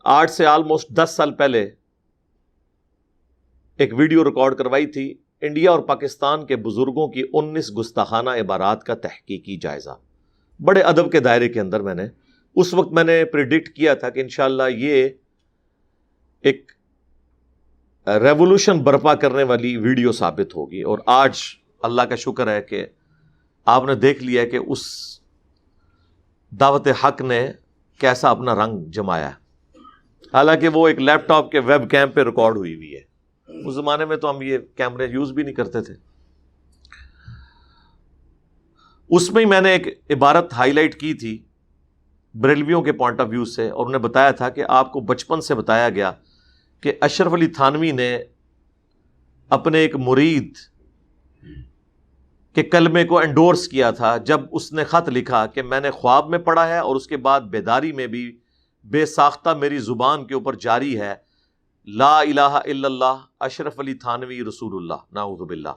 8 سے آلموسٹ 10 سال پہلے ایک ویڈیو ریکارڈ کروائی تھی، انڈیا اور پاکستان کے بزرگوں کی 19 گستاخانہ عبارات کا تحقیقی جائزہ، بڑے ادب کے دائرے کے اندر۔ اس وقت میں نے پریڈکٹ کیا تھا کہ انشاءاللہ یہ ایک ریولوشن برپا کرنے والی ویڈیو ثابت ہوگی، اور آج اللہ کا شکر ہے کہ آپ نے دیکھ لیا کہ اس دعوت حق نے کیسا اپنا رنگ جمایا ہے۔ حالانکہ وہ ایک لیپ ٹاپ کے ویب کیم پہ ریکارڈ ہوئی ہے، اس زمانے میں تو ہم یہ کیمرے یوز بھی نہیں کرتے تھے۔ اس میں میں نے ایک عبارت ہائی لائٹ کی تھی بریلویوں کے پوائنٹ آف ویو سے، اور انہیں بتایا تھا کہ آپ کو بچپن سے بتایا گیا کہ اشرف علی تھانوی نے اپنے ایک مرید کے کلمے کو انڈورس کیا تھا جب اس نے خط لکھا کہ میں نے خواب میں پڑھا ہے اور اس کے بعد بیداری میں بھی بے ساختہ میری زبان کے اوپر جاری ہے، لا الہ الا اللہ اشرف علی تھانوی رسول اللہ، نعوذ باللہ،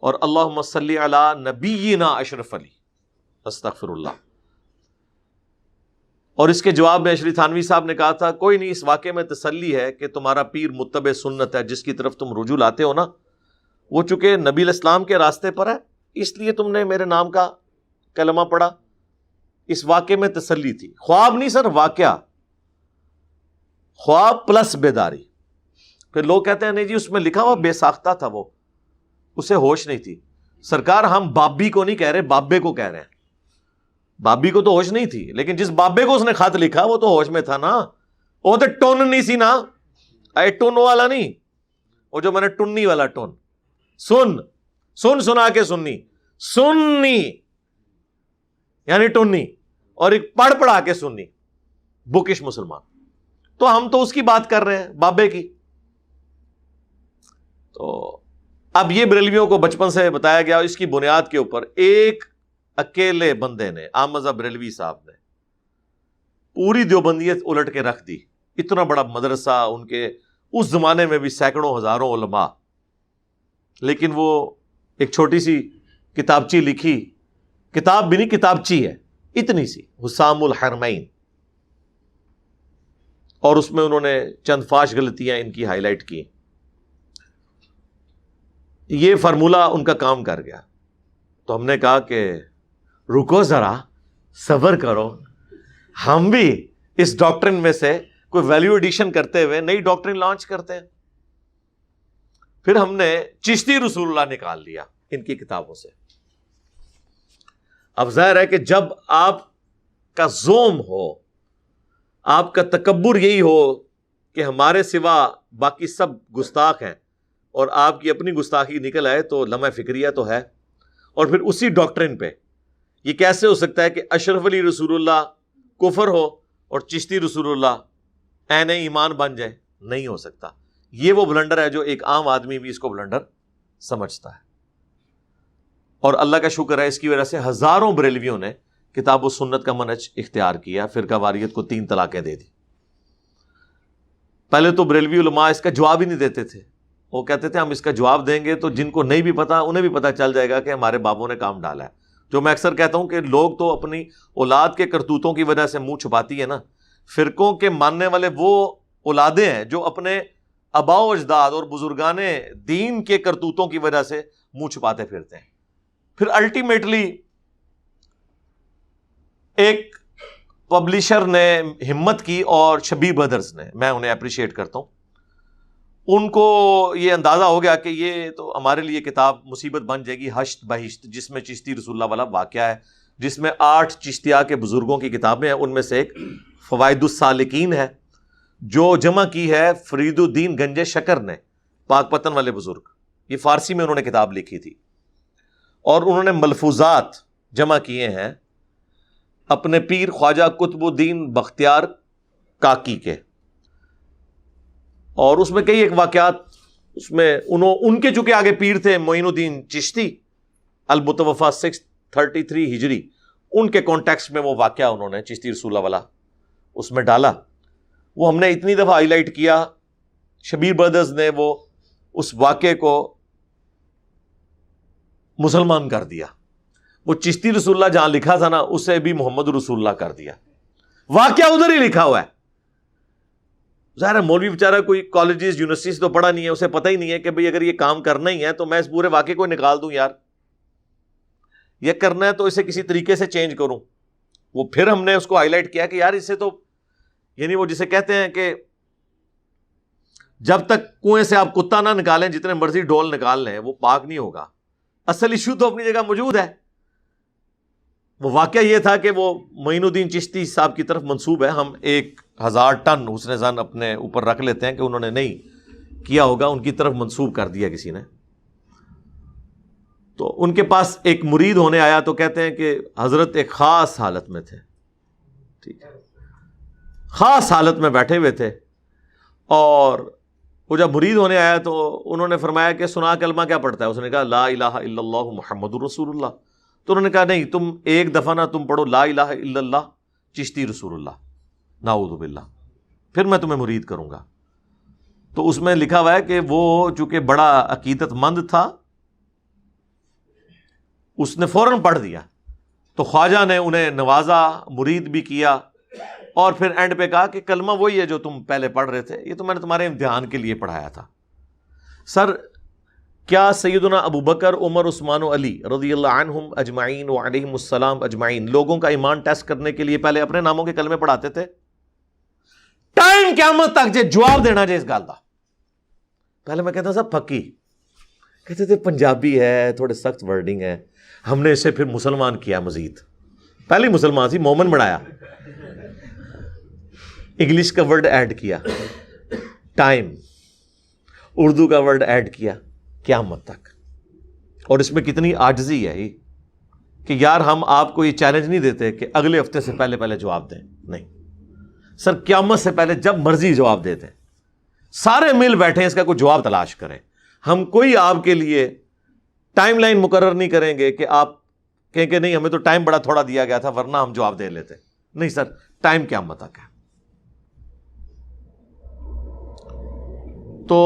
اور اللہم صلی علی نبینا اشرف علی، استغفر اللہ۔ اور اس کے جواب میں اشرف تھانوی صاحب نے کہا تھا، کوئی نہیں، اس واقعے میں تسلی ہے کہ تمہارا پیر متبع سنت ہے، جس کی طرف تم رجوع لاتے ہو نا، وہ چونکہ نبی علیہ السلام کے راستے پر ہے، اس لیے تم نے میرے نام کا کلمہ پڑھا۔ اس واقعے میں تسلی تھی، خواب نہیں سر، واقعہ، خواب پلس بیداری۔ پھر لوگ کہتے ہیں نہیں جی اس میں لکھا ہوا بے ساختہ تھا، وہ اسے ہوش نہیں تھی۔ سرکار ہم بابی کو نہیں کہہ رہے، بابے کو کہہ رہے ہیں۔ بابی کو تو ہوش نہیں تھی، لیکن جس بابے کو اس نے خط لکھا وہ تو ہوش میں تھا نا، وہ تو ٹون نہیں سی نا، اے ٹون والا نہیں، وہ جو میں نے ٹنی والا ٹون، سنا کے سننی یعنی ٹنی، اور ایک پڑھ پڑھا کے سننی، بکش مسلمان۔ تو ہم تو اس کی بات کر رہے ہیں، بابے کی۔ تو اب یہ بریلویوں کو بچپن سے بتایا گیا، اس کی بنیاد کے اوپر ایک اکیلے بندے نے، احمد بریلوی صاحب نے، پوری دیوبندیت الٹ کے رکھ دی۔ اتنا بڑا مدرسہ، ان کے اس زمانے میں بھی سینکڑوں ہزاروں علماء، لیکن وہ ایک چھوٹی سی کتابچی لکھی، کتاب بھی نہیں کتابچی ہے، اتنی سی، حسام الحرمین، اور اس میں انہوں نے چند فاش غلطیاں ان کی ہائی لائٹ کی۔ یہ فارمولہ ان کا کام کر گیا۔ تو ہم نے کہا کہ رکو ذرا، صبر کرو، ہم بھی اس ڈاکٹرن میں سے کوئی ویلیو ایڈیشن کرتے ہوئے نئی ڈاکٹرن لانچ کرتے ہیں۔ پھر ہم نے چشتی رسول اللہ نکال لیا ان کی کتابوں سے۔ اب ظاہر ہے کہ جب آپ کا زوم ہو، آپ کا تکبر یہی ہو کہ ہمارے سوا باقی سب گستاخ ہیں، اور آپ کی اپنی گستاخی نکل آئے، تو لمحہ فکریہ تو ہے۔ اور پھر اسی ڈاکٹرن پہ یہ کیسے ہو سکتا ہے کہ اشرف علی رسول اللہ کفر ہو اور چشتی رسول اللہ عین ایمان بن جائے؟ نہیں ہو سکتا۔ یہ وہ بلنڈر ہے جو ایک عام آدمی بھی اس کو بلنڈر سمجھتا ہے، اور اللہ کا شکر ہے اس کی وجہ سے ہزاروں بریلویوں نے کتاب و سنت کا منہج اختیار کیا، فرقہ واریت کو 3 طلاقیں دے دی۔ پہلے تو بریلوی علماء اس کا جواب ہی نہیں دیتے تھے، وہ کہتے تھے ہم اس کا جواب دیں گے تو جن کو نہیں بھی پتا انہیں بھی پتا چل جائے گا کہ ہمارے بابوں نے کام ڈالا ہے۔ جو میں اکثر کہتا ہوں کہ لوگ تو اپنی اولاد کے کرتوتوں کی وجہ سے منہ چھپاتی ہے نا، فرقوں کے ماننے والے وہ اولادیں ہیں جو اپنے آباء و اجداد اور بزرگان دین کے کرتوتوں کی وجہ سے منہ چھپاتے پھرتے ہیں۔ پھر الٹیمیٹلی ایک پبلشر نے ہمت کی، اور شبیر بردرز نے، میں انہیں اپریشیٹ کرتا ہوں، ان کو یہ اندازہ ہو گیا کہ یہ تو ہمارے لیے کتاب مصیبت بن جائے گی، ہشت بہشت، جس میں چشتی رسول اللہ والا واقعہ ہے، جس میں 8 چشتیہ کے بزرگوں کی کتابیں ہیں، ان میں سے ایک فوائد السالکین ہے، جو جمع کی ہے فرید الدین گنج شکر نے، پاک پتن والے بزرگ۔ یہ فارسی میں انہوں نے کتاب لکھی تھی، اور انہوں نے ملفوظات جمع کیے ہیں اپنے پیر خواجہ قطب الدین بختیار کاکی کے، اور اس میں کئی ایک واقعات، اس میں ان کے چونکہ آگے پیر تھے معین الدین چشتی المتوفا 633 ہجری، ان کے کانٹیکسٹ میں وہ واقعہ انہوں نے چشتی رسول اللہ والا اس میں ڈالا۔ وہ ہم نے اتنی دفعہ ہائی لائٹ کیا، شبیر بردرز نے وہ اس واقعے کو مسلمان کر دیا۔ وہ چشتی رسول اللہ جہاں لکھا تھا نا، اسے بھی محمد رسول اللہ کر دیا۔ واقعہ ادھر ہی لکھا ہوا ہے، ظاہر ہے مولوی بیچارہ کوئی کالجز یونیورسٹیز تو پڑھا نہیں ہے، اسے پتہ ہی نہیں ہے کہ بھئی اگر یہ کام کرنا ہی ہے تو میں اس پورے واقعے کو نکال دوں یار، یہ کرنا ہے تو اسے کسی طریقے سے چینج کروں. وہ پھر ہم نے اس کو ہائی لائٹ کیا کہ یار اس سے تو یعنی وہ جسے کہتے ہیں کہ جب تک کنویں سے آپ کتا نہ نکالیں جتنے مرضی ڈول نکال لیں وہ پاک نہیں ہوگا. اصل ایشو تو اپنی جگہ موجود ہے. وہ واقعہ یہ تھا کہ وہ معین الدین چشتی صاحب کی طرف منسوب ہے. ہم 1000 ٹن حسن زن اپنے اوپر رکھ لیتے ہیں کہ انہوں نے نہیں کیا ہوگا، ان کی طرف منسوب کر دیا کسی نے. تو ان کے پاس ایک مرید ہونے آیا تو کہتے ہیں کہ حضرت ایک خاص حالت میں تھے، ٹھیک ہے، خاص حالت میں بیٹھے ہوئے تھے، اور وہ جب مرید ہونے آیا تو انہوں نے فرمایا کہ سنا کلمہ کیا پڑھتا ہے؟ اس نے کہا لا الہ الا اللہ محمد الرسول اللہ. تو انہوں نے کہا نہیں، تم ایک دفعہ نہ تم پڑھو لا الہ الا اللہ چشتی رسول اللہ، نعوذ باللہ، پھر میں تمہیں مرید کروں گا. تو اس میں لکھا ہوا ہے کہ وہ چونکہ بڑا عقیدت مند تھا اس نے فوراً پڑھ دیا. تو خواجہ نے انہیں نوازا، مرید بھی کیا، اور پھر اینڈ پہ کہا کہ کلمہ وہی ہے جو تم پہلے پڑھ رہے تھے، یہ تو میں نے تمہارے امتحان کے لیے پڑھایا تھا. سر کیا سیدنا ابو بکر، عمر، عثمان و علی رضی اللہ عنہم اجمعین وعلیہم السلام اجمعین لوگوں کا ایمان ٹیسٹ کرنے کے لیے پہلے اپنے ناموں کے کلمے پڑھاتے تھے؟ ٹائم قیامت تک جے جواب دینا جے اس گل دا. پہلے میں کہتا صاحب پکی، کہتے تھے پنجابی ہے، تھوڑے سخت ورڈنگ ہے. ہم نے اسے پھر مسلمان کیا، مزید پہلے مسلمان سی مومن بنایا، انگلش کا ورڈ ایڈ کیا، ٹائم، اردو کا ورڈ ایڈ کیا، قیامت تک. اور اس میں کتنی عاجزی ہے کہ یار ہم آپ کو یہ چیلنج نہیں دیتے کہ اگلے ہفتے سے پہلے پہلے جواب دیں، نہیں سر، قیامت سے پہلے جب مرضی جواب دیتے ہیں. سارے مل بیٹھے اس کا کوئی جواب تلاش کریں. ہم کوئی آپ کے لیے ٹائم لائن مقرر نہیں کریں گے کہ آپ کہیں کہ نہیں ہمیں تو ٹائم بڑا تھوڑا دیا گیا تھا ورنہ ہم جواب دے لیتے. نہیں سر، ٹائم قیامت تک ہے. تو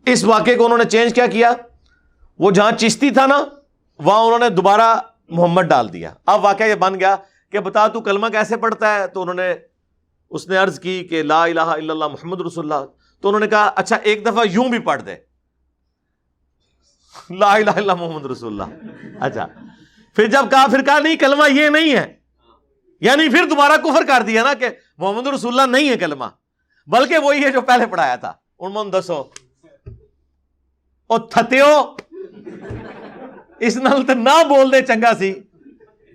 اس واقعے کو انہوں نے چینج کیا کیا، وہ جہاں چشتی تھا نا وہاں انہوں نے دوبارہ محمد ڈال دیا. اب واقعہ یہ بن گیا کہ بتا تو کلمہ کیسے پڑھتا ہے؟ تو اس نے عرض کی کہ لا الہ الا اللہ محمد رسول اللہ. تو انہوں نے کہا اچھا ایک دفعہ یوں بھی پڑھ دے، لا الہ الا اللہ محمد رسول اللہ. اچھا پھر جب کہا، پھر کہا نہیں کلمہ یہ نہیں ہے، یعنی پھر دوبارہ کفر کر دیا نا کہ محمد رسول اللہ نہیں ہے کلمہ، بلکہ وہی ہے جو پہلے پڑھایا تھا. ان من دسو او تھتیو اس نال تے نہ بول دے چنگا سی،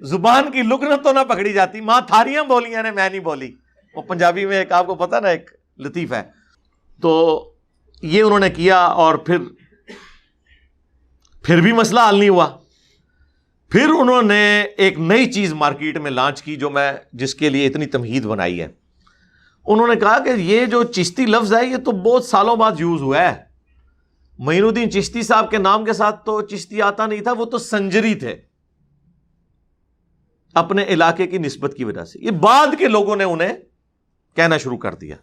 زبان کی لکنت تو نہ پکڑی جاتی. ماں تھاریاں بولیاں نے میں نہیں بولی. وہ پنجابی میں ایک آپ کو پتہ نا ایک لطیف ہے. تو یہ انہوں نے کیا اور پھر بھی مسئلہ حل نہیں ہوا. پھر انہوں نے ایک نئی چیز مارکیٹ میں لانچ کی جس کے لیے اتنی تمہید بنائی ہے. انہوں نے کہا کہ یہ جو چشتی لفظ ہے یہ تو بہت سالوں بعد یوز ہوا ہے. معین الدین چشتی صاحب کے نام کے ساتھ تو چشتی آتا نہیں تھا، وہ تو سنجری تھے اپنے علاقے کی نسبت کی وجہ سے. یہ بعد کے لوگوں نے انہیں کہنا شروع کر دیا.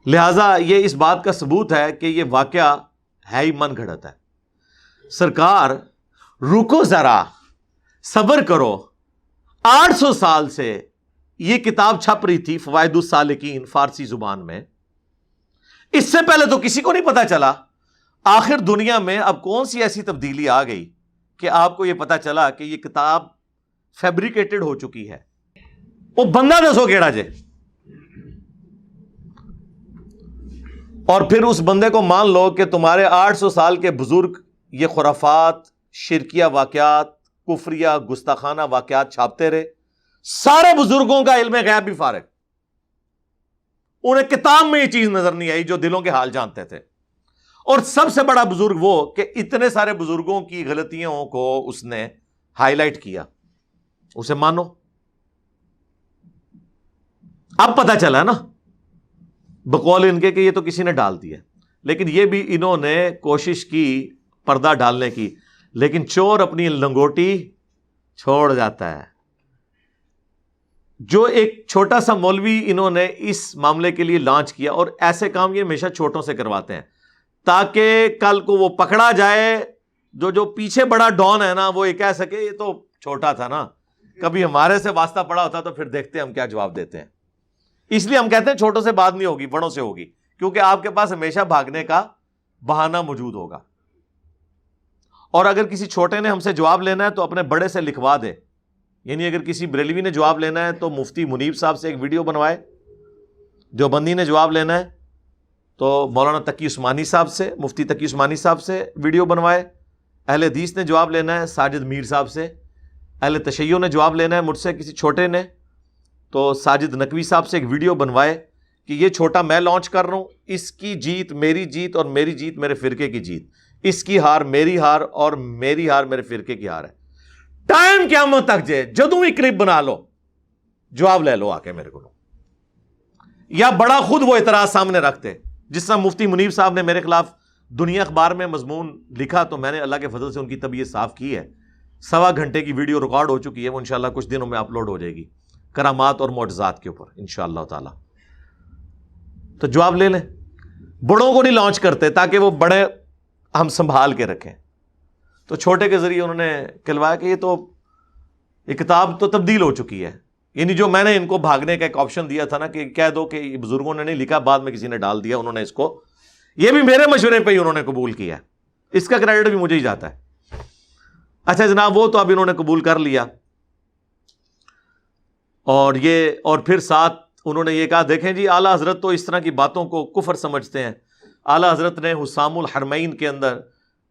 لہذا یہ اس بات کا ثبوت ہے کہ یہ واقعہ ہے ہی من گھڑت ہے. سرکار رکو ذرا، صبر کرو. 800 سال سے یہ کتاب چھپ رہی تھی فوائد السالکین فارسی زبان میں. اس سے پہلے تو کسی کو نہیں پتا چلا. آخر دنیا میں اب کون سی ایسی تبدیلی آ گئی کہ آپ کو یہ پتا چلا کہ یہ کتاب فیبریکیٹڈ ہو چکی ہے. وہ بندہ دسو کیڑا جے. اور پھر اس بندے کو مان لو کہ تمہارے 800 سال کے بزرگ یہ خرافات، شرکیہ واقعات، کفریہ گستاخانہ واقعات چھاپتے رہے. سارے بزرگوں کا علم غیب بھی فارغ، انہیں کتاب میں یہ چیز نظر نہیں آئی جو دلوں کے حال جانتے تھے. اور سب سے بڑا بزرگ وہ کہ اتنے سارے بزرگوں کی غلطیوں کو اس نے ہائی لائٹ کیا. اسے مانو. اب پتا چلا نا بقول ان کے کہ یہ تو کسی نے ڈال دیا. لیکن یہ بھی انہوں نے کوشش کی پردہ ڈالنے کی، لیکن چور اپنی لنگوٹی چھوڑ جاتا ہے. جو ایک چھوٹا سا مولوی انہوں نے اس معاملے کے لیے لانچ کیا، اور ایسے کام یہ ہمیشہ چھوٹوں سے کرواتے ہیں تاکہ کل کو وہ پکڑا جائے. جو پیچھے بڑا ڈان ہے نا وہ یہ کہہ سکے یہ تو چھوٹا تھا نا، کبھی ہمارے سے واسطہ پڑا ہوتا تو پھر دیکھتے ہیں ہم کیا جواب دیتے ہیں. اس لیے ہم کہتے ہیں چھوٹوں سے بات نہیں ہوگی, بڑوں سے ہوگی, کیونکہ آپ کے پاس ہمیشہ بھاگنے کا بہانہ موجود ہوگا. اور اگر کسی چھوٹے نے ہم سے جواب لینا ہے تو اپنے بڑے سے لکھوا دے. یعنی اگر کسی بریلوی نے جواب لینا ہے تو مفتی منیب صاحب سے ایک ویڈیو بنوائے, جو بندی نے جواب لینا ہے تو مولانا تقی عثمانی صاحب سے, مفتی تقی عثمانی صاحب سے ویڈیو بنوائے. اہل حدیث نے جواب لینا ہے ساجد میر صاحب سے. اہل تشیع نے جواب لینا ہے مجھ سے کسی چھوٹے نے تو ساجد نقوی صاحب سے ایک ویڈیو بنوائے کہ یہ چھوٹا میں لانچ کر رہا ہوں, اس کی جیت میری جیت اور میری جیت میرے فرقے کی جیت, اس کی ہار میری ہار اور میری ہار میرے فرقے کی ہار ہے. ٹائم قیامت تک جے جدوں ہی کلپ بنا لو, جواب لے لو آ کے میرے کو. یا بڑا خود وہ اعتراض سامنے رکھتے, جس طرح مفتی منیب صاحب نے میرے خلاف دنیا اخبار میں مضمون لکھا تو میں نے اللہ کے فضل سے ان کی طبیعت صاف کی ہے. 1.25 گھنٹے کی ویڈیو ریکارڈ ہو چکی ہے, وہ انشاءاللہ کچھ دنوں میں اپلوڈ ہو جائے گی, کرامات اور معجزات کے اوپر انشاءاللہ تعالی. تو جواب لے لیں. بڑوں کو نہیں لانچ کرتے تاکہ وہ بڑے ہم سنبھال کے رکھیں. تو چھوٹے کے ذریعے انہوں نے کہلوایا کہ یہ کتاب تو تبدیل ہو چکی ہے. یعنی جو میں نے ان کو بھاگنے کا ایک آپشن دیا تھا نا کہ کہہ دو کہ یہ بزرگوں نے نہیں لکھا, بعد میں کسی نے ڈال دیا, انہوں نے اس کو, یہ بھی میرے مشورے پہ ہی انہوں نے قبول کیا, اس کا کریڈٹ بھی مجھے ہی جاتا ہے. اچھا جناب, وہ تو اب انہوں نے قبول کر لیا. اور پھر ساتھ انہوں نے یہ کہا دیکھیں جی اعلیٰ حضرت تو اس طرح کی باتوں کو کفر سمجھتے ہیں. اعلیٰ حضرت نے حسام الحرمین کے اندر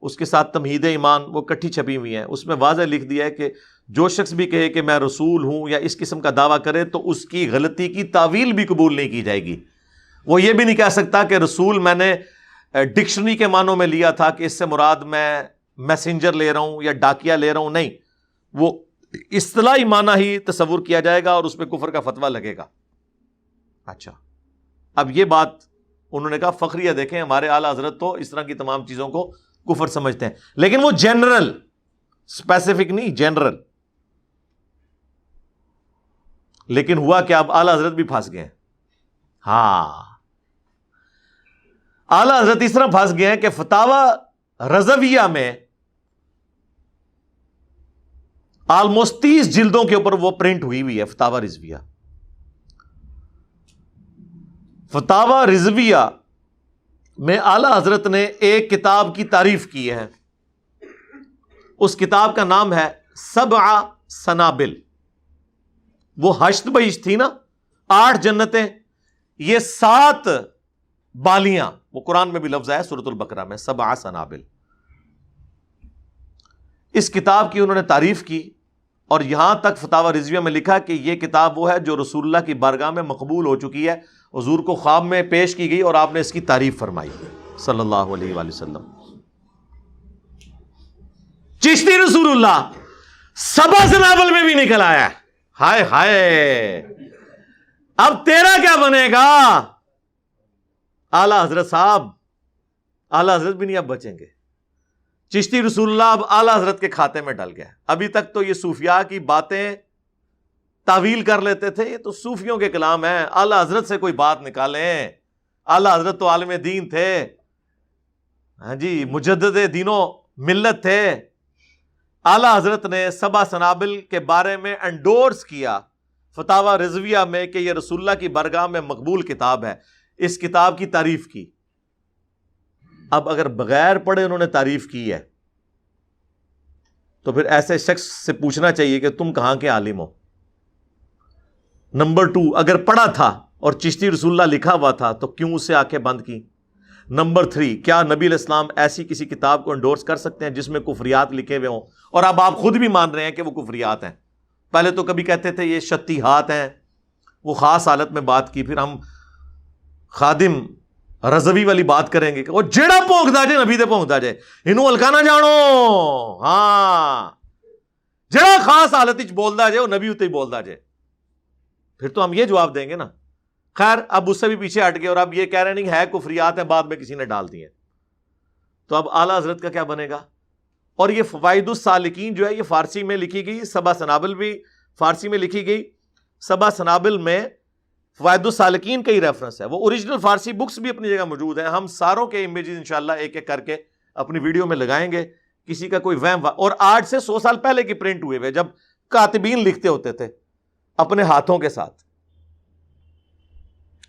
اس کے ساتھ تمہید ایمان وہ کٹھی چھپی ہوئی ہیں, اس میں واضح لکھ دیا ہے کہ جو شخص بھی کہے کہ میں رسول ہوں یا اس قسم کا دعویٰ کرے تو اس کی غلطی کی تعویل بھی قبول نہیں کی جائے گی. وہ یہ بھی نہیں کہہ سکتا کہ رسول میں نے ڈکشنری کے معنوں میں لیا تھا کہ اس سے مراد میں میسنجر لے رہا ہوں یا ڈاکیا لے رہا ہوں. نہیں, وہ اصطلاحی معنی ہی تصور کیا جائے گا اور اس پہ کفر کا فتویٰ لگے گا. اچھا, اب یہ بات انہوں نے کہا فخریہ دیکھیں ہمارے اعلیٰ حضرت تو اس طرح کی تمام چیزوں کو کفر سمجھتے ہیں, لیکن وہ جنرل, اسپیسیفک نہیں, جنرل. لیکن ہوا کہ اب اعلیٰ حضرت بھی پھنس گئے ہیں. ہاں, اعلیٰ حضرت اس طرح پھنس گئے ہیں کہ فتاوی رضویہ میں آلموسٹ 30 جلدوں کے اوپر وہ پرنٹ ہوئی ہے فتاوی رضویہ. فتاوی رضویہ میں اعلیٰ حضرت نے ایک کتاب کی تعریف کی ہے. اس کتاب کا نام ہے 7 سنابل. وہ 8 بہشت تھی نا, 8 جنتیں, یہ 7 بالیاں, وہ قرآن میں بھی لفظ ہے سورۃ البقرہ میں 7 سنابل. اس کتاب کی انہوں نے تعریف کی اور یہاں تک فتاوی رضویہ میں لکھا کہ یہ کتاب وہ ہے جو رسول اللہ کی بارگاہ میں مقبول ہو چکی ہے, حضور کو خواب میں پیش کی گئی اور آپ نے اس کی تعریف فرمائی صلی اللہ علیہ وآلہ وسلم. چشتی رسول اللہ 7 سنابل میں بھی نکل آیا. ہائے ہائے, اب تیرا کیا بنے گا اعلیٰ حضرت صاحب؟ اعلیٰ حضرت بھی نہیں اب بچیں گے. چشتی رسول اللہ اب اعلیٰ حضرت کے کھاتے میں ڈل گیا. ابھی تک تو یہ صوفیاء کی باتیں تعویل کر لیتے تھے, یہ تو صوفیوں کے کلام ہیں. اعلیٰ حضرت سے کوئی بات نکالیں. اعلیٰ حضرت تو عالم دین تھے, ہاں جی, مجدد دینوں ملت تھے. اعلیٰ حضرت نے 7 سنابل کے بارے میں انڈورس کیا فتاوی رضویہ میں کہ یہ رسول اللہ کی بارگاہ میں مقبول کتاب ہے. اس کتاب کی تعریف کی. اب اگر بغیر پڑھے انہوں نے تعریف کی ہے تو پھر ایسے شخص سے پوچھنا چاہیے کہ تم کہاں کے عالم ہو. نمبر 2, اگر پڑھا تھا اور چشتی رسول اللہ لکھا ہوا تھا تو کیوں اسے آنکھیں بند کی. نمبر 3, کیا نبی علیہ السلام ایسی کسی کتاب کو انڈورس کر سکتے ہیں جس میں کفریات لکھے ہوئے ہوں؟ اور اب آپ خود بھی مان رہے ہیں کہ وہ کفریات ہیں. پہلے تو کبھی کہتے تھے یہ شتیہات ہیں, وہ خاص حالت میں بات کی. پھر ہم خادم رضوی والی بات کریں گے کہ وہ جیڑا پونکدا جے نبی دے پونکدا جے, انہوں ہلکا نہ جانو. ہاں, جیڑا خاص حالت وچ بولدا جے وہ نبی اتے ہی بولدا جے. پھر تو ہم یہ جواب دیں گے نا. خیر, اب اس سے بھی پیچھے ہٹ گئے اور اب یہ کہہ رہے نہیں ہے کفریات ہیں, بعد میں کسی نے ڈال دی ہیں. تو اب اعلیٰ حضرت کا کیا بنے گا؟ اور یہ فوائد السالکین جو ہے یہ فارسی میں لکھی گئی, 7 سنابل بھی فارسی میں لکھی گئی. 7 سنابل میں فوائد السالکین کا ہی ریفرنس ہے. وہ اوریجنل فارسی بکس بھی اپنی جگہ موجود ہیں. ہم ساروں کے امیجز انشاءاللہ ایک ایک کر کے اپنی ویڈیو میں لگائیں گے. کسی کا کوئی وہم اور آج سے 100 سال پہلے کی پرنٹ ہوئے ہوئے, جب کاتبین لکھتے ہوتے تھے اپنے ہاتھوں کے ساتھ،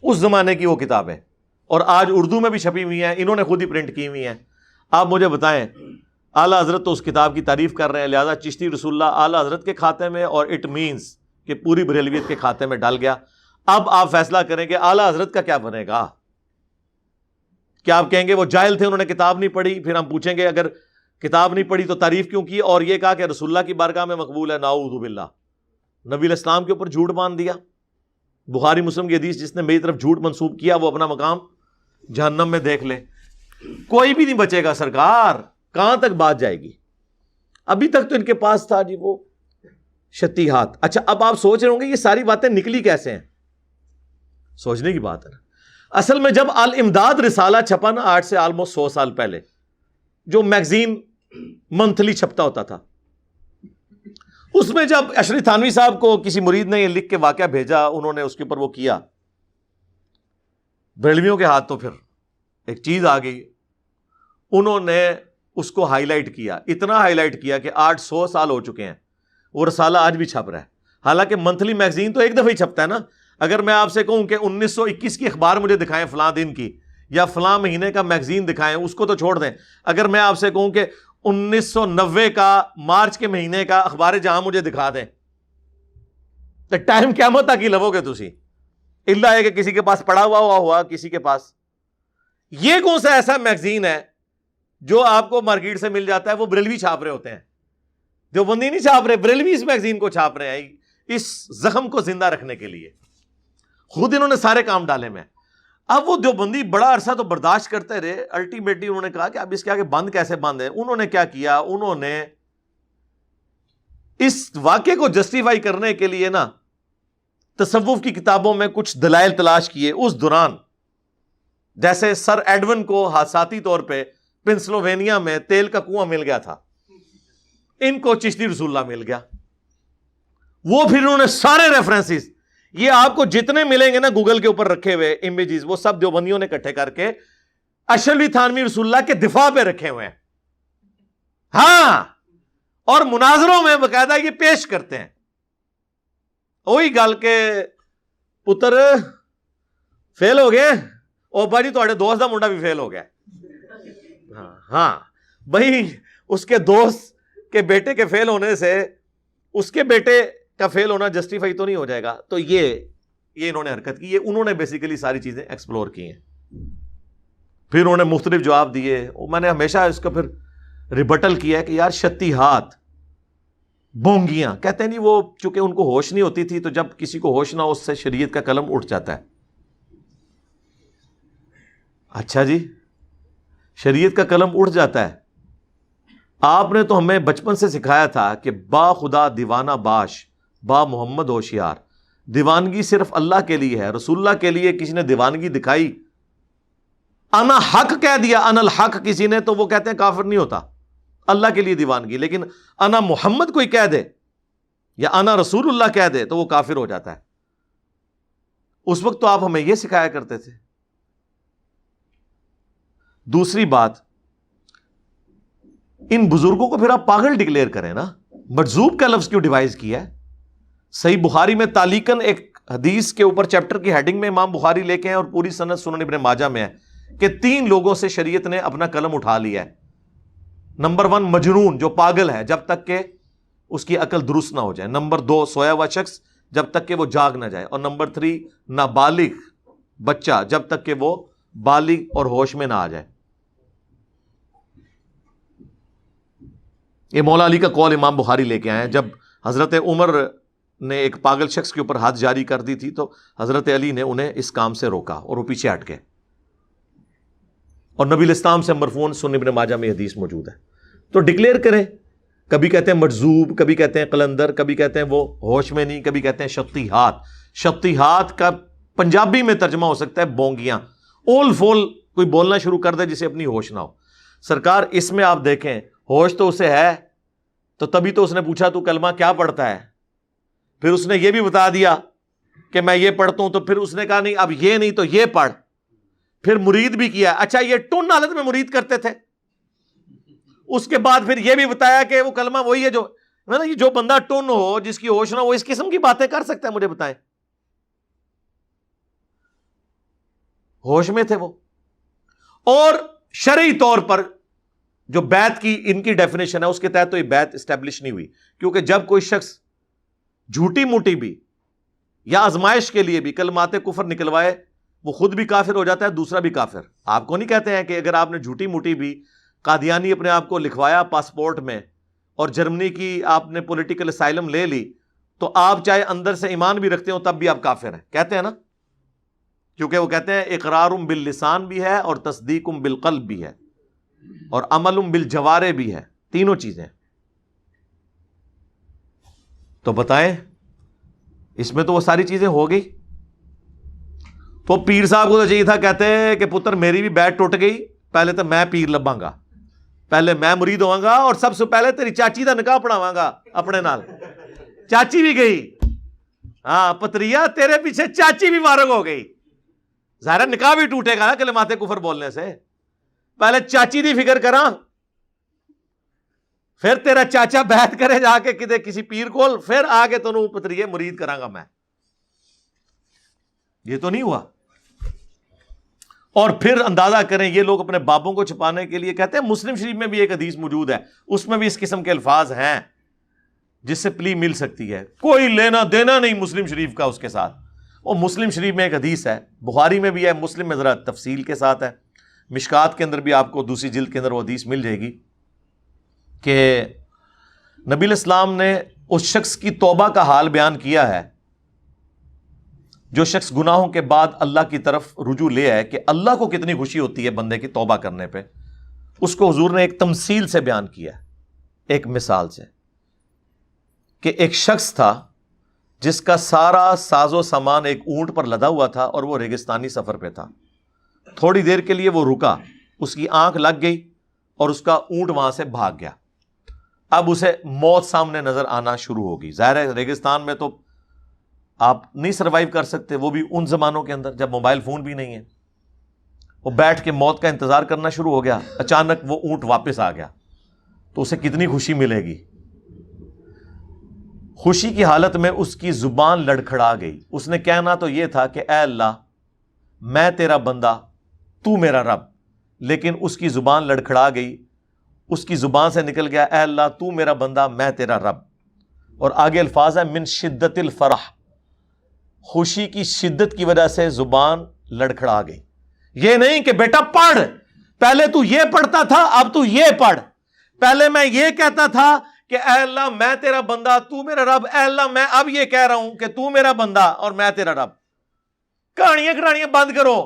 اس زمانے کی وہ کتابیں، اور آج اردو میں بھی چھپی ہوئی ہیں، انہوں نے خود ہی پرنٹ کی ہوئی ہیں۔ آپ مجھے بتائیں، اعلیٰ حضرت تو اس کتاب کی تعریف کر رہے ہیں، لہذا چشتی رسول اللہ اعلیٰ حضرت کے کھاتے میں، اور اٹ مینس کہ پوری بریلویت کے کھاتے میں ڈال گیا۔ اب آپ فیصلہ کریں کہ اعلیٰ حضرت کا کیا بنے گا؟ کیا آپ کہیں گے وہ جاہل تھے، انہوں نے کتاب نہیں پڑھی؟ پھر ہم پوچھیں گے اگر کتاب نہیں پڑھی تو تعریف کیوں کی، اور یہ کہا کہ رسول اللہ کی بارگاہ میں مقبول ہے؟ نعوذ باللہ، نبی علیہ السلام کے اوپر جھوٹ باندھ دیا۔ بخاری مسلم کی حدیث، جس نے میری طرف جھوٹ منسوب کیا وہ اپنا مقام جہنم میں دیکھ لے۔ کوئی بھی نہیں بچے گا سرکار، کہاں تک بات جائے گی؟ ابھی تک تو ان کے پاس تھا جی وہ شتیہات۔ اچھا، اب آپ سوچ رہے ہوں گے یہ ساری باتیں نکلی کیسے ہیں؟ سوچنے کی بات ہے نا۔ اصل میں جب الامداد رسالہ چھپا نا، آج سے آلموسٹ 100 سال پہلے، جو میگزین منتھلی چھپتا ہوتا تھا، اس میں جب اشرف تھانوی صاحب کو کسی مرید نے یہ لکھ کے واقعہ بھیجا، انہوں نے اس کے اوپر وہ کیا بریلویوں کے ہاتھ، تو پھر ایک چیز آ گئی، انہوں نے اس کو ہائی لائٹ کیا، اتنا ہائی لائٹ کیا کہ 800 سال ہو چکے ہیں، وہ رسالہ آج بھی چھپ رہا ہے۔ حالانکہ منتھلی میگزین تو ایک دفعہ ہی چھپتا ہے نا۔ اگر میں آپ سے کہوں کہ 1921 کی اخبار مجھے دکھائیں فلاں دن کی، یا فلاں مہینے کا میگزین دکھائیں، اس کو تو چھوڑ دیں، اگر میں آپ سے کہوں کہ 1990 کا مارچ کے مہینے کا اخبار جہاں مجھے دکھا دیں، تو ٹائم قیامت تک ہی لو گے تسی، اللہ ہے کہ کسی کے پاس پڑا ہوا کسی کے پاس۔ یہ کون سا ایسا میگزین ہے جو آپ کو مارکیٹ سے مل جاتا ہے؟ وہ بریلوی چھاپ رہے ہوتے ہیں، دیوبندی نہیں چھاپ رہے، بریلوی اس میگزین کو چھاپ رہے ہیں، اس زخم کو زندہ رکھنے کے لیے خود انہوں نے سارے کام ڈالے میں۔ اب وہ دیوبندی بڑا عرصہ تو برداشت کرتے رہے، الٹیمیٹلی انہوں نے کہا کہ اب اس کے آگے بند کیسے بند ہے۔ انہوں نے کیا کیا، انہوں نے اس واقعے کو جسٹیفائی کرنے کے لیے نا تصوف کی کتابوں میں کچھ دلائل تلاش کیے اس دوران، جیسے سر ایڈون کو حادثاتی طور پہ پنسلوینیا میں تیل کا کنواں مل گیا تھا، ان کو چشتی رسول اللہ مل گیا۔ وہ پھر انہوں نے سارے ریفرنسز، یہ آپ کو جتنے ملیں گے نا گوگل کے اوپر رکھے ہوئے امیجز، وہ سب دیوبندیوں نے اکٹھے کر کے اشرف تھانوی رسول اللہ کے دفاع پہ رکھے ہوئے ہیں۔ ہاں، اور مناظروں میں باقاعدہ یہ پیش کرتے ہیں، وہی گل کے پتر فیل ہو گئے، اور بھائی تھوڑے دوست دا منڈا بھی فیل ہو گیا۔ ہاں بھائی، اس کے دوست کے بیٹے کے فیل ہونے سے اس کے بیٹے کا فیل ہونا جسٹیفائی تو نہیں ہو جائے گا۔ تو یہ انہوں نے حرکت کی، یہ انہوں نے بیسیکلی ساری چیزیں ایکسپلور کی ہیں۔ پھر انہوں نے مختلف جواب دیے، میں نے ہمیشہ اس کا پھر ریبٹل کیا ہے کہ یار شتیہات، بونگیاں کہتے ہیں نہیں، وہ چونکہ ان کو ہوش نہیں ہوتی تھی، تو جب کسی کو ہوش نہ ہو اس سے شریعت کا قلم اٹھ جاتا ہے۔ اچھا جی، شریعت کا قلم اٹھ جاتا ہے۔ آپ نے تو ہمیں بچپن سے سکھایا تھا کہ با خدا دیوانہ باش، با محمد ہوشیار، دیوانگی صرف اللہ کے لیے ہے۔ رسول اللہ کے لیے کسی نے دیوانگی دکھائی، انا حق کہہ دیا، انا الحق کسی نے، تو وہ کہتے ہیں کافر نہیں ہوتا، اللہ کے لیے دیوانگی۔ لیکن انا محمد کوئی کہہ دے یا انا رسول اللہ کہہ دے تو وہ کافر ہو جاتا ہے۔ اس وقت تو آپ ہمیں یہ سکھایا کرتے تھے۔ دوسری بات، ان بزرگوں کو پھر آپ پاگل ڈکلیئر کریں نا، مجذوب کا لفظ کیوں ڈیوائز کیا ہے؟ صحیح بخاری میں تعلیقاً ایک حدیث کے اوپر چیپٹر کی ہیڈنگ میں امام بخاری لے کے ہیں، اور پوری سند سنن ابن ماجہ میں ہے کہ 3 لوگوں سے شریعت نے اپنا قلم اٹھا لیا ہے۔ نمبر 1 مجنون، جو پاگل ہے جب تک کہ اس کی عقل درست نہ ہو جائے۔ نمبر 2 سویا ہوا شخص جب تک کہ وہ جاگ نہ جائے۔ اور نمبر 3 نابالغ بچہ جب تک کہ وہ بالغ اور ہوش میں نہ آ جائے۔ یہ مولا علی کا قول امام بخاری لے کے آئے ہیں۔ جب حضرت عمر نے ایک پاگل شخص کے اوپر حد جاری کر دی تھی تو حضرت علی نے انہیں اس کام سے روکا اور وہ پیچھے ہٹ گئے، اور نبی الاسلام سے مرفوعاً سنن ابن ماجہ میں حدیث موجود ہے۔ تو ڈکلیئر کریں، کبھی کہتے ہیں مجذوب، کبھی کہتے ہیں قلندر، کبھی کہتے ہیں وہ ہوش میں نہیں، کبھی کہتے ہیں شتیہات۔ شتیہات کا پنجابی میں ترجمہ ہو سکتا ہے بونگیاں۔ اول فول کوئی بولنا شروع کر دے جسے اپنی ہوش نہ ہو۔ سرکار اس میں آپ دیکھیں، ہوش تو اسے ہے، تو تبھی تو اس نے پوچھا تو کلمہ کیا پڑھتا ہے، پھر اس نے یہ بھی بتا دیا کہ میں یہ پڑھتا ہوں، تو پھر اس نے کہا نہیں اب یہ نہیں تو یہ پڑھ، پھر مرید بھی کیا۔ اچھا، یہ ٹن حالت میں مرید کرتے تھے، اس کے بعد پھر یہ بھی بتایا کہ وہ کلمہ وہی ہے جو یہ جو بندہ ٹن ہو، جس کی ہوش نہ ہو، اس قسم کی باتیں کر سکتا ہے؟ مجھے بتائیں، ہوش میں تھے وہ؟ اور شرعی طور پر جو بیعت کی ان کی ڈیفینیشن ہے، اس کے تحت تو یہ بیعت اسٹیبلش نہیں ہوئی، کیونکہ جب کوئی شخص جھوٹی موٹی بھی یا آزمائش کے لیے بھی کلمات کفر نکلوائے، وہ خود بھی کافر ہو جاتا ہے، دوسرا بھی کافر۔ آپ کو نہیں کہتے ہیں کہ اگر آپ نے جھوٹی موٹی بھی قادیانی اپنے آپ کو لکھوایا پاسپورٹ میں اور جرمنی کی آپ نے پولیٹیکل اسائلم لے لی، تو آپ چاہے اندر سے ایمان بھی رکھتے ہو تب بھی آپ کافر ہیں، کہتے ہیں نا؟ کیونکہ وہ کہتے ہیں اقرار باللسان بھی ہے اور تصدیق بالقلب بھی ہے اور عمل بالجوارح بھی ہے، تینوں چیزیں۔ تو بتائیں، اس میں تو وہ ساری چیزیں ہو گئی۔ تو پیر صاحب کو تو چاہیے تھا، کہتے ہیں کہ پتر میری بھی بیعت ٹوٹ گئی، پہلے تو میں پیر لباں گا، پہلے میں مرید ہواں گا، اور سب سے پہلے تیری چاچی دا نکاح پڑھاواں گا اپنے نال۔ چاچی بھی گئی، ہاں پتریا تیرے پیچھے چاچی بھی فارغ ہو گئی، ظاہر نکاح بھی ٹوٹے گا نا کلمات کفر بولنے سے۔ پہلے چاچی دی فکر کراں، پھر تیرا چاچا بیعت کرے جا کے کسی پیر کول، پھر آگے تنوں پتریے مرید کراں گا میں۔ یہ تو نہیں ہوا۔ اور پھر اندازہ کریں، یہ لوگ اپنے بابوں کو چھپانے کے لیے کہتے ہیں، مسلم شریف میں بھی ایک حدیث موجود ہے، اس میں بھی اس قسم کے الفاظ ہیں جس سے پلی مل سکتی ہے، کوئی لینا دینا نہیں مسلم شریف کا اس کے ساتھ۔ وہ مسلم شریف میں ایک حدیث ہے، بخاری میں بھی ہے، مسلم میں ذرا تفصیل کے ساتھ ہے، مشکات کے اندر بھی آپ کو دوسری جلد کے اندر وہ حدیث مل جائے گی کہ نبی الاسلام نے اس شخص کی توبہ کا حال بیان کیا ہے جو شخص گناہوں کے بعد اللہ کی طرف رجوع لے آئے، کہ اللہ کو کتنی خوشی ہوتی ہے بندے کی توبہ کرنے پہ۔ اس کو حضور نے ایک تمثیل سے بیان کیا، ایک مثال سے، کہ ایک شخص تھا جس کا سارا ساز و سامان ایک اونٹ پر لدا ہوا تھا اور وہ ریگستانی سفر پہ تھا۔ تھوڑی دیر کے لیے وہ رکا، اس کی آنکھ لگ گئی اور اس کا اونٹ وہاں سے بھاگ گیا۔ اب اسے موت سامنے نظر آنا شروع ہوگی۔ ظاہر ہے ریگستان میں تو آپ نہیں سروائیو کر سکتے، وہ بھی ان زمانوں کے اندر جب موبائل فون بھی نہیں ہے۔ وہ بیٹھ کے موت کا انتظار کرنا شروع ہو گیا، اچانک وہ اونٹ واپس آ گیا، تو اسے کتنی خوشی ملے گی۔ خوشی کی حالت میں اس کی زبان لڑکھڑا گئی۔ اس نے کہنا تو یہ تھا کہ اے اللہ میں تیرا بندہ، تو میرا رب، لیکن اس کی زبان لڑکھڑا گئی، اس کی زبان سے نکل گیا اے اللہ تو میرا بندہ میں تیرا رب۔ اور آگے الفاظ ہے من شدت الفرح، خوشی کی شدت کی وجہ سے زبان لڑکھڑا گئی۔ یہ نہیں کہ بیٹا پڑھ، پہلے تو یہ پڑھتا تھا اب تو یہ پڑھ، پہلے میں یہ کہتا تھا کہ اے اللہ میں تیرا بندہ تو میرا رب، اے اللہ میں اب یہ کہہ رہا ہوں کہ تو میرا بندہ اور میں تیرا رب۔ کہانیاں بند کرو،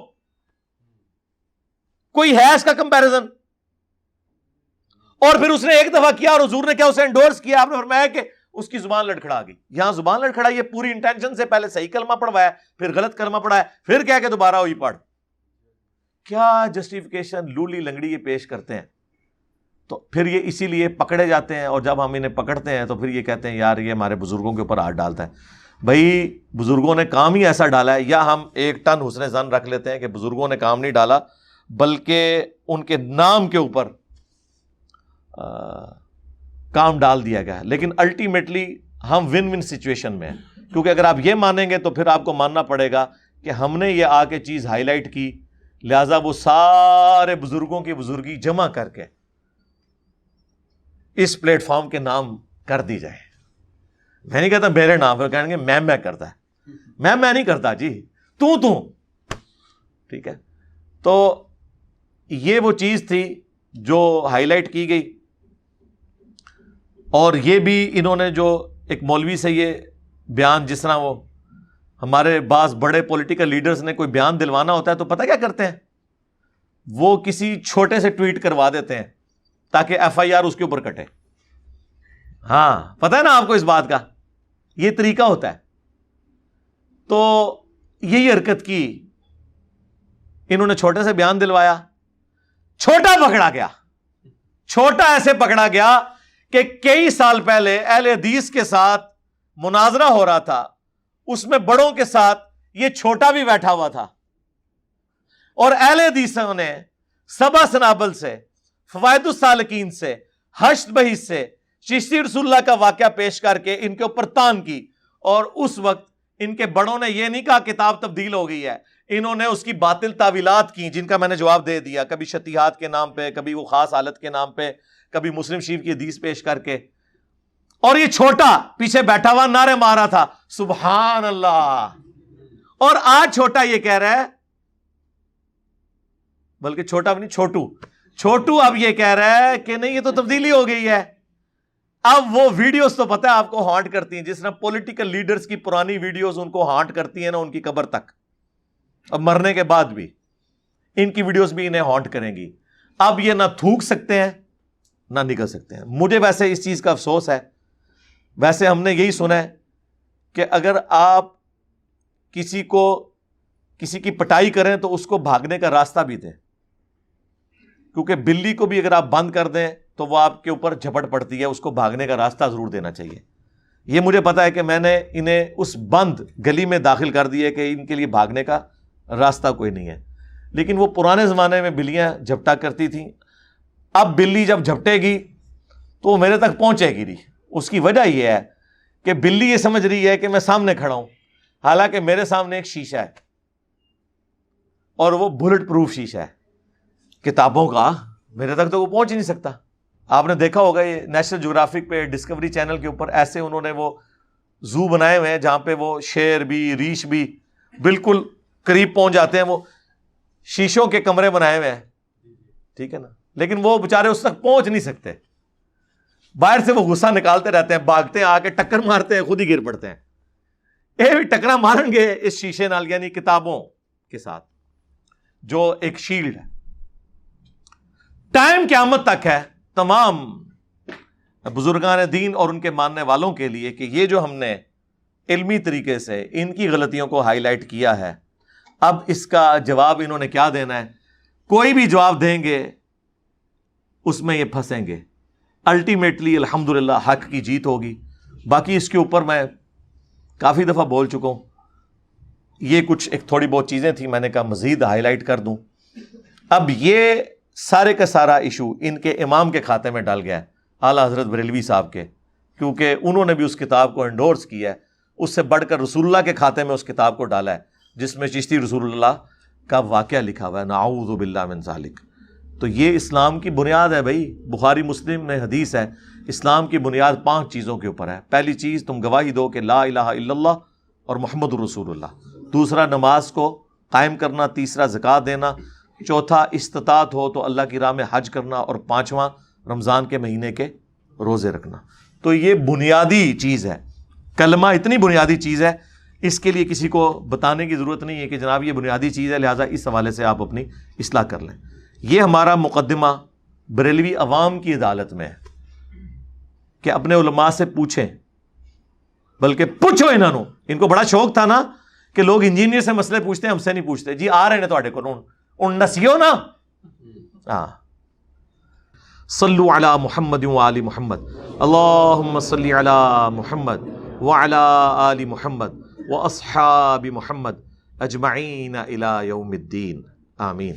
کوئی ہے اس کا کمپیریزن؟ اور پھر اس نے ایک دفعہ کیا اور حضور نے کیا اسے انڈورس کیا، آپ نے فرمایا کہ اس کی زبان لڑکھڑا گئی۔ یہاں زبان لڑکھڑا، یہ پوری انٹینشن سے پہلے صحیح کلمہ پڑھوایا، پھر غلط کلمہ پڑھایا، پھر کیا کہ دوبارہ وہی پڑھ۔ کیا جسٹیفیکیشن لولی لنگڑی یہ پیش کرتے ہیں، تو پھر یہ اسی لیے پکڑے جاتے ہیں، اور جب ہم انہیں پکڑتے ہیں تو پھر یہ کہتے ہیں یار یہ ہمارے بزرگوں کے اوپر ہاتھ ڈالتا ہے۔ بھائی بزرگوں نے کام ہی ایسا ڈالا ہے، یا ہم ایک ٹن حسن ظن رکھ لیتے ہیں کہ بزرگوں نے کام نہیں ڈالا بلکہ ان کے نام کے اوپر کام ڈال دیا گیا ہے، لیکن الٹیمیٹلی ہم ون ون سچویشن میں ہیں، کیونکہ اگر آپ یہ مانیں گے تو پھر آپ کو ماننا پڑے گا کہ ہم نے یہ آ کے چیز ہائی لائٹ کی، لہذا وہ سارے بزرگوں کی بزرگی جمع کر کے اس پلیٹ فارم کے نام کر دی جائے۔ میں نہیں کہتا میرے نام پر، کہیں گے میں کرتا ہے، میں نہیں کرتا جی، تو ٹھیک ہے۔ تو یہ وہ چیز تھی جو ہائی لائٹ کی گئی، اور یہ بھی انہوں نے جو ایک مولوی سے یہ بیان، جس طرح وہ ہمارے بعض بڑے پولیٹیکل لیڈرز نے کوئی بیان دلوانا ہوتا ہے تو پتہ کیا کرتے ہیں، وہ کسی چھوٹے سے ٹویٹ کروا دیتے ہیں تاکہ ایف آئی آر اس کے اوپر کٹے۔ ہاں پتہ ہے نا آپ کو اس بات کا، یہ طریقہ ہوتا ہے۔ تو یہی حرکت کی، انہوں نے چھوٹے سے بیان دلوایا، چھوٹا پکڑا گیا، چھوٹا ایسے پکڑا گیا کہ کئی سال پہلے اہل حدیث کے ساتھ مناظرہ ہو رہا تھا، اس میں بڑوں کے ساتھ یہ چھوٹا بھی بیٹھا ہوا تھا، اور اہل حدیثوں نے سبع سنابل سے، فوائد السالکین سے، حشد بحث سے، چشتی رسول اللہ کا واقعہ پیش کر کے ان کے اوپر تان کی، اور اس وقت ان کے بڑوں نے یہ نہیں کہا کتاب تبدیل ہو گئی ہے، انہوں نے اس کی باطل تعویلات کی جن کا میں نے جواب دے دیا، کبھی شتیہات کے نام پہ، کبھی وہ خاص حالت کے نام پہ، کبھی مسلم شریف کی حدیث پیش کر کے. اور یہ چھوٹا پیچھے بیٹھا ہوا نعرے مارا تھا سبحان اللہ، اور آج چھوٹا یہ کہہ رہا ہے، بلکہ چھوٹا بھی نہیں، چھوٹو اب یہ کہہ رہا ہے کہ نہیں یہ تو تبدیلی ہو گئی ہے. اب وہ ویڈیوز تو پتہ ہے آپ کو ہانٹ کرتی ہیں، جس طرح پولیٹیکل لیڈرز کی پرانی ویڈیوز ان کو ہانٹ کرتی ہیں نا ان کی قبر تک، اب مرنے کے بعد بھی ان کی ویڈیوز بھی انہیں ہانٹ کریں گی. اب یہ نہ تھوک سکتے ہیں نہ نکل سکتے ہیں. مجھے ویسے اس چیز کا افسوس ہے، ویسے ہم نے یہی سنا ہے کہ اگر آپ کسی کی پٹائی کریں تو اس کو بھاگنے کا راستہ بھی دیں، کیونکہ بلی کو بھی اگر آپ بند کر دیں تو وہ آپ کے اوپر جھپٹ پڑتی ہے، اس کو بھاگنے کا راستہ ضرور دینا چاہیے. یہ مجھے پتا ہے کہ میں نے انہیں اس بند گلی میں داخل کر دیے کہ ان کے لیے بھاگنے کا راستہ کوئی نہیں ہے. لیکن وہ پرانے زمانے میں بلیاں جھپٹا کرتی تھیں، اب بلی جب جھپٹے گی تو وہ میرے تک پہنچے گی نہیں. اس کی وجہ یہ ہے کہ بلی یہ سمجھ رہی ہے کہ میں سامنے کھڑا ہوں، حالانکہ میرے سامنے ایک شیشہ ہے، اور وہ بلٹ پروف شیشہ ہے کتابوں کا، میرے تک تو وہ پہنچ ہی نہیں سکتا. آپ نے دیکھا ہوگا یہ نیشنل جغرافک پہ ڈسکوری چینل کے اوپر ایسے انہوں نے وہ زو بنائے ہوئے ہیں جہاں پہ وہ شیر بھی ریچھ بھی بالکل قریب پہنچ جاتے ہیں، وہ شیشوں کے کمرے بنائے ہوئے ہیں، ٹھیک ہے نا، لیکن وہ بےچارے اس تک پہنچ نہیں سکتے. باہر سے وہ غصہ نکالتے رہتے ہیں، بھاگتے ہیں، آ کے ٹکر مارتے ہیں، خود ہی گر پڑتے ہیں. یہ بھی ٹکرا ماریں گے اس شیشے نال، یعنی کتابوں کے ساتھ جو ایک شیلڈ ہے. ٹائم قیامت تک ہے تمام بزرگان دین اور ان کے ماننے والوں کے لیے کہ یہ جو ہم نے علمی طریقے سے ان کی غلطیوں کو ہائی لائٹ کیا ہے، اب اس کا جواب انہوں نے کیا دینا ہے. کوئی بھی جواب دیں گے اس میں یہ پھنسیں گے. الٹیمیٹلی الحمدللہ حق کی جیت ہوگی. باقی اس کے اوپر میں کافی دفعہ بول چکا ہوں، یہ کچھ ایک تھوڑی بہت چیزیں تھیں میں نے کہا مزید ہائی لائٹ کر دوں. اب یہ سارے کا سارا ایشو ان کے امام کے کھاتے میں ڈال گیا ہے، اعلیٰ حضرت بریلوی صاحب کے، کیونکہ انہوں نے بھی اس کتاب کو انڈورس کیا ہے. اس سے بڑھ کر رسول اللہ کے کھاتے میں اس کتاب کو ڈالا ہے جس میں چشتی رسول اللہ کا واقعہ لکھا ہوا ہے، نعوذ باللہ من ذالک. تو یہ اسلام کی بنیاد ہے بھائی. بخاری مسلم میں حدیث ہے اسلام کی بنیاد 5 چیزوں کے اوپر ہے. پہلی چیز تم گواہی دو کہ لا الہ الا اللہ اور محمد الرسول اللہ. دوسرا نماز کو قائم کرنا. تیسرا زکوٰۃ دینا. چوتھا استطاعت ہو تو اللہ کی راہ میں حج کرنا. اور 5واں رمضان کے مہینے کے روزے رکھنا. تو یہ بنیادی چیز ہے. کلمہ اتنی بنیادی چیز ہے، اس کے لیے کسی کو بتانے کی ضرورت نہیں ہے کہ جناب یہ بنیادی چیز ہے، لہٰذا اس حوالے سے آپ اپنی اصلاح کر لیں. یہ ہمارا مقدمہ بریلوی عوام کی عدالت میں ہے کہ اپنے علماء سے پوچھیں، بلکہ پوچھو ان کو بڑا شوق تھا نا کہ لوگ انجینئر سے مسئلے پوچھتے ہیں، ہم سے نہیں پوچھتے. جی آ رہے ہیں تواڈے کو ان نسیو نا. ہاں صلو علی محمد وآل محمد. اللہم صلی علی محمد وعلی آل محمد واصحاب محمد اجمعین الی یوم الدین. آمین.